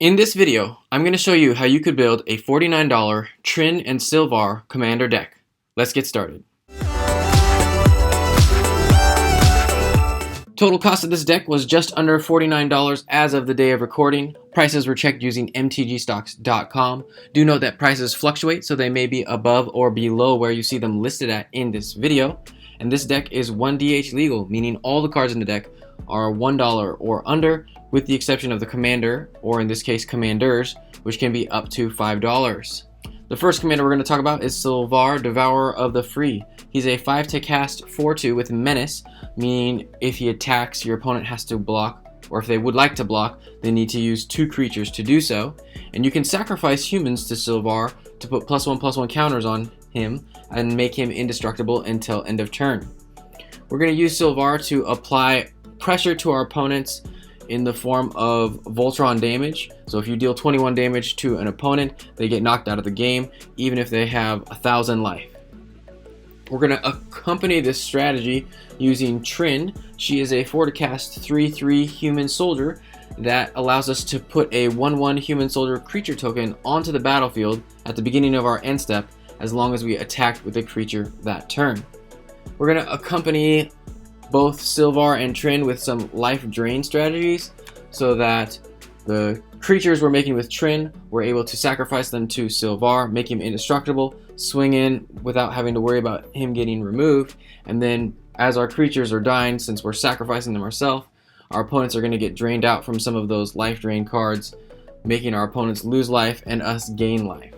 In this video, I'm going to show you how you could build a $49 Trynn and Silvar commander deck. Let's get started. Total cost of this deck was just under $49 as of the day of recording. Prices were checked using mtgstocks.com. Do note that prices fluctuate, so they may be above or below where you see them listed at in this video. And this deck is 1DH legal, meaning all the cards in the deck are $1 or under, with the exception of the commander, or in this case commanders, which can be up to $5. The first commander we're going to talk about is Silvar, Devourer of the Free. He's a 5 cast 4/2 with Menace, meaning if he attacks, your opponent has to block, or if they would like to block, they need to use 2 creatures to do so. And you can sacrifice humans to Silvar to put +1/+1 counters on him and make him indestructible until end of turn. We're going to use Silvar to apply pressure to our opponents in the form of Voltron damage. So if you deal 21 damage to an opponent, they get knocked out of the game, even if they have 1,000 life. We're going to accompany this strategy using Trynn. She is a 4 cast 3/3 human soldier that allows us to put a 1/1 human soldier creature token onto the battlefield at the beginning of our end step, as long as we attacked with a creature that turn. We're going to accompany both Silvar and Trynn with some life drain strategies, so that the creatures we're making with Trynn, we're able to sacrifice them to Silvar, make him indestructible, swing in without having to worry about him getting removed, and then as our creatures are dying, since we're sacrificing them ourselves, our opponents are going to get drained out from some of those life drain cards, making our opponents lose life and us gain life.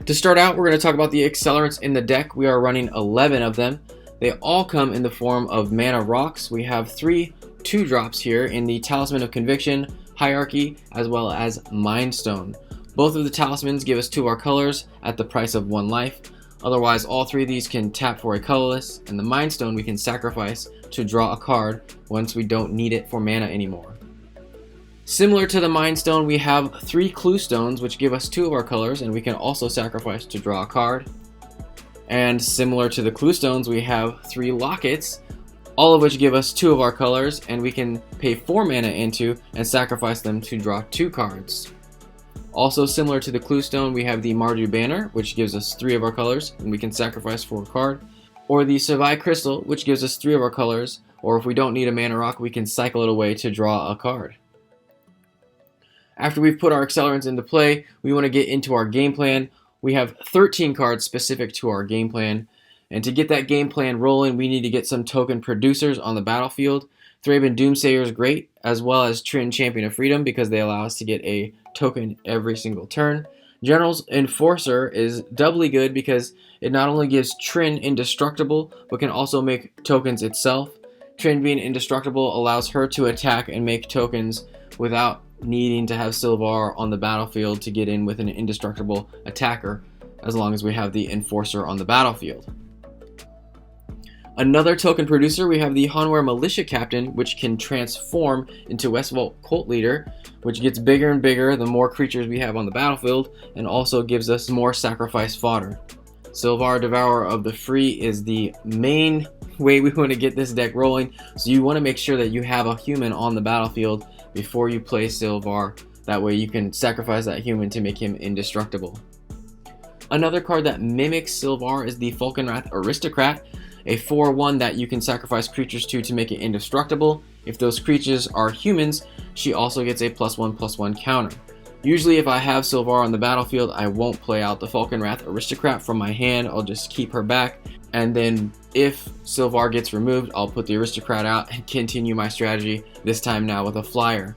To start out, we're going to talk about the accelerants in the deck. We are running 11 of them. They all come in the form of mana rocks. We have 3 2-drops here in the Talisman of Conviction, Hierarchy, as well as Mind Stone. Both of the talismans give us 2 of our colors at the price of 1 life. Otherwise, all 3 of these can tap for a colorless, and the Mind Stone we can sacrifice to draw a card once we don't need it for mana anymore. Similar to the Mind Stone, we have 3 Clue Stones, which give us 2 of our colors, and we can also sacrifice to draw a card. And similar to the Clue Stones, we have 3 Lockets, all of which give us 2 of our colors, and we can pay 4 mana into and sacrifice them to draw 2 cards. Also similar to the Clue Stone, we have the Mardu Banner, which gives us 3 of our colors, and we can sacrifice for a card. Or the Savai Crystal, which gives us 3 of our colors, or if we don't need a mana rock, we can cycle it away to draw a card. After we've put our accelerants into play, we want to get into our game plan. We have 13 cards specific to our game plan, and to get that game plan rolling, we need to get some token producers on the battlefield. Thraben Doomsayer is great, as well as Trynn Champion of Freedom, because they allow us to get a token every single turn. General's Enforcer is doubly good because it not only gives Trynn indestructible, but can also make tokens itself. Trynn being indestructible allows her to attack and make tokens without needing to have Silvar on the battlefield to get in with an indestructible attacker, as long as we have the Enforcer on the battlefield. Another token producer, we have the Hanweir Militia Captain, which can transform into Westvolt Cult Leader, which gets bigger and bigger the more creatures we have on the battlefield, and also gives us more sacrifice fodder. Silvar, Devourer of the Free is the main way we want to get this deck rolling, so you want to make sure that you have a human on the battlefield before you play Silvar. That way you can sacrifice that human to make him indestructible. Another card that mimics Silvar is the Falkenrath Aristocrat, a 4/1 that you can sacrifice creatures to make it indestructible. If those creatures are humans, she also gets a +1/+1 counter. Usually if I have Silvar on the battlefield, I won't play out the Falkenrath Aristocrat from my hand. I'll just keep her back, and then if Silvar gets removed, I'll put the Aristocrat out and continue my strategy, this time now with a flyer.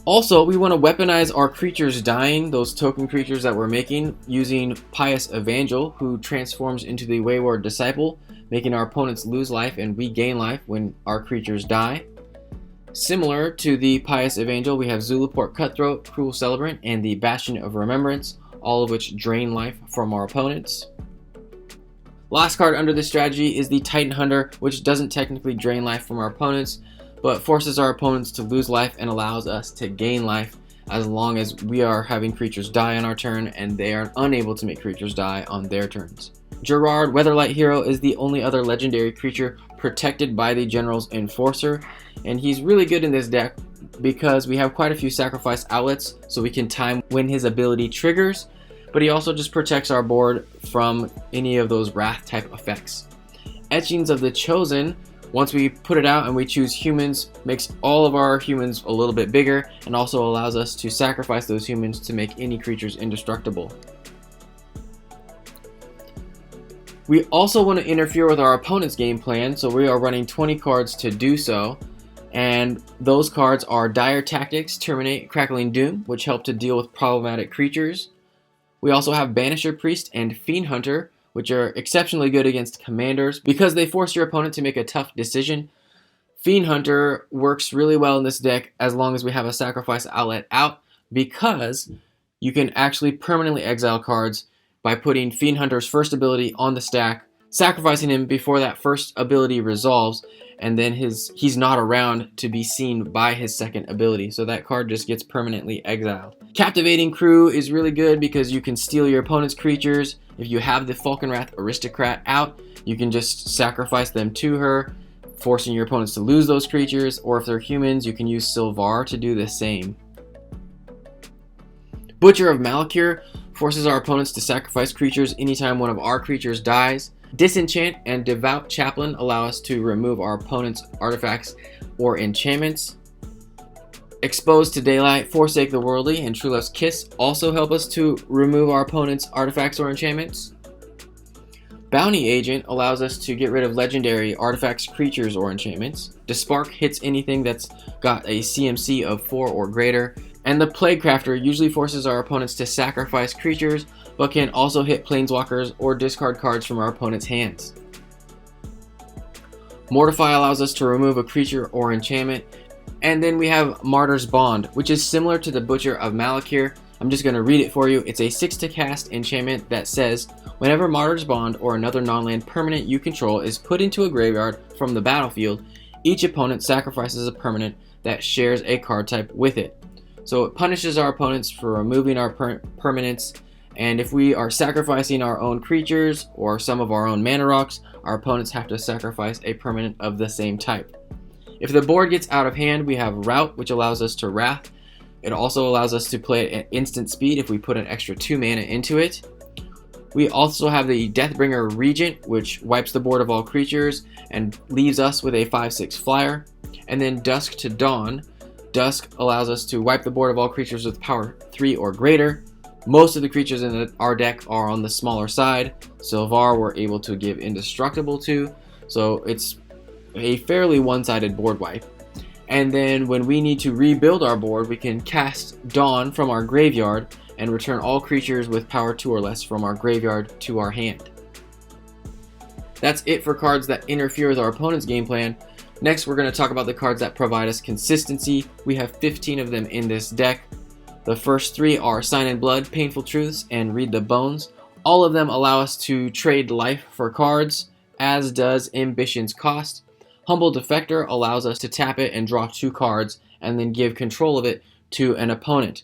Also, we want to weaponize our creatures dying, those token creatures that we're making, using Pious Evangel, who transforms into the Wayward Disciple, making our opponents lose life and we gain life when our creatures die. Similar to the Pious Evangel, we have Zulaport Cutthroat, Cruel Celebrant, and the Bastion of Remembrance, all of which drain life from our opponents. Last card under this strategy is the Titan Hunter, which doesn't technically drain life from our opponents, but forces our opponents to lose life and allows us to gain life, as long as we are having creatures die on our turn and they are unable to make creatures die on their turns. Gerard, Weatherlight Hero, is the only other legendary creature protected by the General's Enforcer, and he's really good in this deck because we have quite a few sacrifice outlets, so we can time when his ability triggers, but he also just protects our board from any of those wrath type effects. Etchings of the Chosen, once we put it out and we choose humans, makes all of our humans a little bit bigger and also allows us to sacrifice those humans to make any creatures indestructible. We also want to interfere with our opponent's game plan, so we are running 20 cards to do so. And those cards are Dire Tactics, Terminate, Crackling Doom, which help to deal with problematic creatures. We also have Banisher Priest and Fiend Hunter, which are exceptionally good against commanders because they force your opponent to make a tough decision. Fiend Hunter works really well in this deck as long as we have a sacrifice outlet out, because you can actually permanently exile cards by putting Fiend Hunter's first ability on the stack, sacrificing him before that first ability resolves, and then he's not around to be seen by his second ability, so that card just gets permanently exiled. Captivating Crew is really good because you can steal your opponent's creatures. If you have the Falkenrath Aristocrat out, you can just sacrifice them to her, forcing your opponents to lose those creatures, or if they're humans, you can use Silvar to do the same. Butcher of Malakir forces our opponents to sacrifice creatures anytime one of our creatures dies. Disenchant and Devout Chaplain allow us to remove our opponent's artifacts or enchantments. Exposed to Daylight, Forsake the Worldly, and True Love's Kiss also help us to remove our opponent's artifacts or enchantments. Bounty Agent allows us to get rid of legendary artifacts, creatures, or enchantments. Despark hits anything that's got a CMC of 4 or greater. And the Plaguecrafter usually forces our opponents to sacrifice creatures, but can also hit planeswalkers or discard cards from our opponent's hands. Mortify allows us to remove a creature or enchantment. And then we have Martyr's Bond, which is similar to the Butcher of Malakir. I'm just going to read it for you. It's a 6 to cast enchantment that says, whenever Martyr's Bond or another non-land permanent you control is put into a graveyard from the battlefield, each opponent sacrifices a permanent that shares a card type with it. So it punishes our opponents for removing our permanents, and if we are sacrificing our own creatures or some of our own mana rocks, our opponents have to sacrifice a permanent of the same type. If the board gets out of hand, we have Rout, which allows us to Wrath. It also allows us to play it at instant speed if we put an extra 2 mana into it. We also have the Deathbringer Regent, which wipes the board of all creatures and leaves us with a 5/6 flyer. And then Dusk to Dawn. Dusk allows us to wipe the board of all creatures with power 3 or greater. Most of the creatures in our deck are on the smaller side. Silvar we're able to give indestructible to, so it's a fairly one-sided board wipe. And then when we need to rebuild our board, we can cast Dawn from our graveyard and return all creatures with power 2 or less from our graveyard to our hand. That's it for cards that interfere with our opponent's game plan. Next, we're going to talk about the cards that provide us consistency. We have 15 of them in this deck. The first 3 are Sign in Blood, Painful Truths, and Read the Bones. All of them allow us to trade life for cards, as does Ambition's Cost. Humble Defector allows us to tap it and draw 2 cards, and then give control of it to an opponent.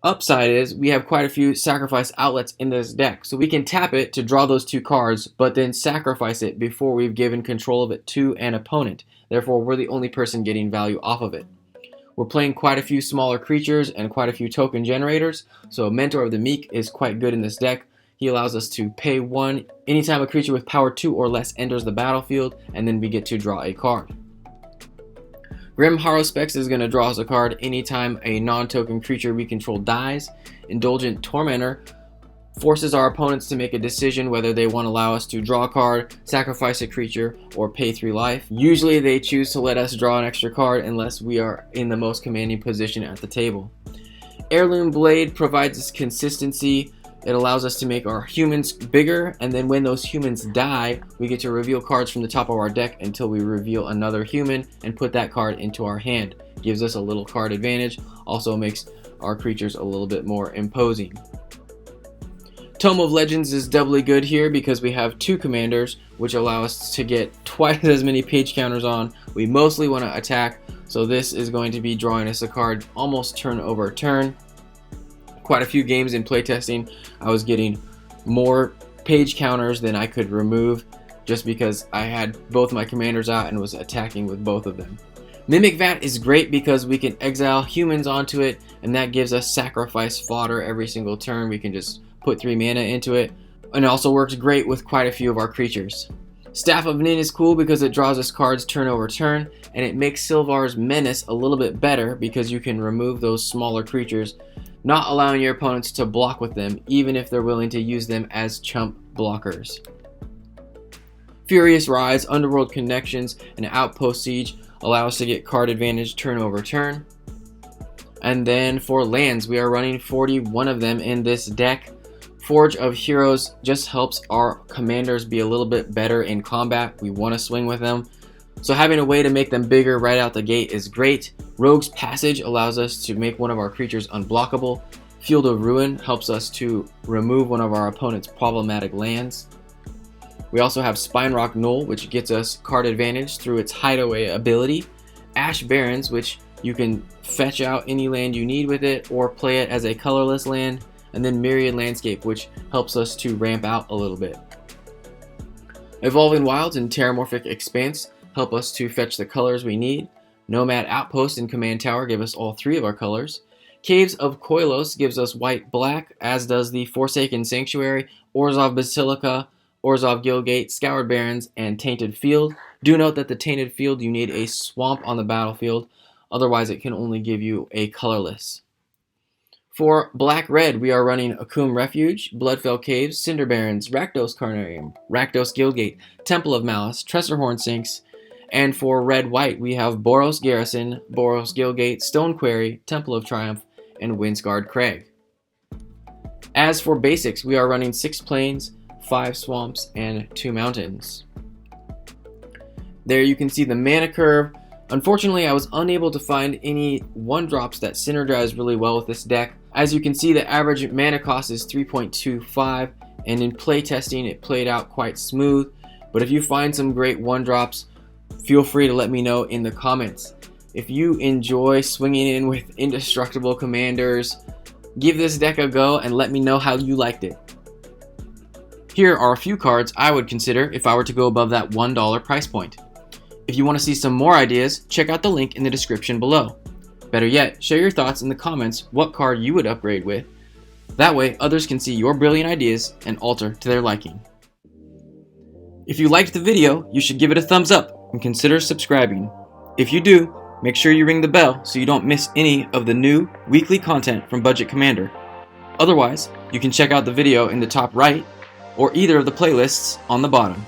Upside is we have quite a few sacrifice outlets in this deck, so we can tap it to draw those 2 cards, but then sacrifice it before we've given control of it to an opponent. Therefore, we're the only person getting value off of it. We're playing quite a few smaller creatures and quite a few token generators, so Mentor of the Meek is quite good in this deck. He allows us to pay 1 anytime a creature with power 2 or less enters the battlefield, and then we get to draw a card. Grim Harrowspex is going to draw us a card anytime a non-token creature we control dies. Indulgent Tormentor forces our opponents to make a decision whether they want to allow us to draw a card, sacrifice a creature, or pay 3 life. Usually they choose to let us draw an extra card unless we are in the most commanding position at the table. Heirloom Blade provides us consistency. It allows us to make our humans bigger, and then when those humans die, we get to reveal cards from the top of our deck until we reveal another human and put that card into our hand. Gives us a little card advantage, also makes our creatures a little bit more imposing. Tome of Legends is doubly good here because we have 2 commanders, which allow us to get twice as many page counters on. We mostly want to attack, so this is going to be drawing us a card almost turn over turn. Quite a few games in playtesting, I was getting more page counters than I could remove just because I had both my commanders out and was attacking with both of them. Mimic Vat is great because we can exile humans onto it, and that gives us sacrifice fodder every single turn. We can just put 3 mana into it, and it also works great with quite a few of our creatures. Staff of Nin is cool because it draws us cards turn over turn, and it makes Silvar's Menace a little bit better because you can remove those smaller creatures, not allowing your opponents to block with them, even if they're willing to use them as chump blockers. Furious Rise, Underworld Connections, and Outpost Siege allow us to get card advantage turn over turn. And then for lands, we are running 41 of them in this deck. Forge of Heroes just helps our commanders be a little bit better in combat. We want to swing with them, so having a way to make them bigger right out the gate is great. Rogue's Passage allows us to make one of our creatures unblockable. Field of Ruin helps us to remove one of our opponent's problematic lands. We also have Spinerock Knoll, which gets us card advantage through its hideaway ability. Ash Barrens, which you can fetch out any land you need with it or play it as a colorless land. And then Myriad Landscape, which helps us to ramp out a little bit. Evolving Wilds and Terramorphic Expanse help us to fetch the colors we need. Nomad Outpost and Command Tower give us all 3 of our colors. Caves of Koilos gives us white-black, as does the Forsaken Sanctuary, Orzhov Basilica, Orzhov Guildgate, Scoured Barrens, and Tainted Field. Do note that the Tainted Field, you need a swamp on the battlefield, otherwise it can only give you a colorless. For Black-Red, we are running Akum Refuge, Bloodfell Caves, Cinder Barrens, Rakdos Carnarium, Rakdos Guildgate, Temple of Malice, Tressorhorn Sinks, and for Red-White, we have Boros Garrison, Boros Guildgate, Stone Quarry, Temple of Triumph, and Windscarred Crag. As for basics, we are running 6 plains, 5 swamps, and 2 mountains. There you can see the mana curve. Unfortunately, I was unable to find any 1-drops that synergize really well with this deck. As you can see, the average mana cost is 3.25, and in playtesting it played out quite smooth. But if you find some great 1-drops, feel free to let me know in the comments. If you enjoy swinging in with indestructible commanders, give this deck a go and let me know how you liked it. Here are a few cards I would consider if I were to go above that $1 price point. If you want to see some more ideas, check out the link in the description below. Better yet, share your thoughts in the comments what card you would upgrade with. That way, others can see your brilliant ideas and alter to their liking. If you liked the video, you should give it a thumbs up and consider subscribing. If you do, make sure you ring the bell so you don't miss any of the new weekly content from Budget Commander. Otherwise, you can check out the video in the top right or either of the playlists on the bottom.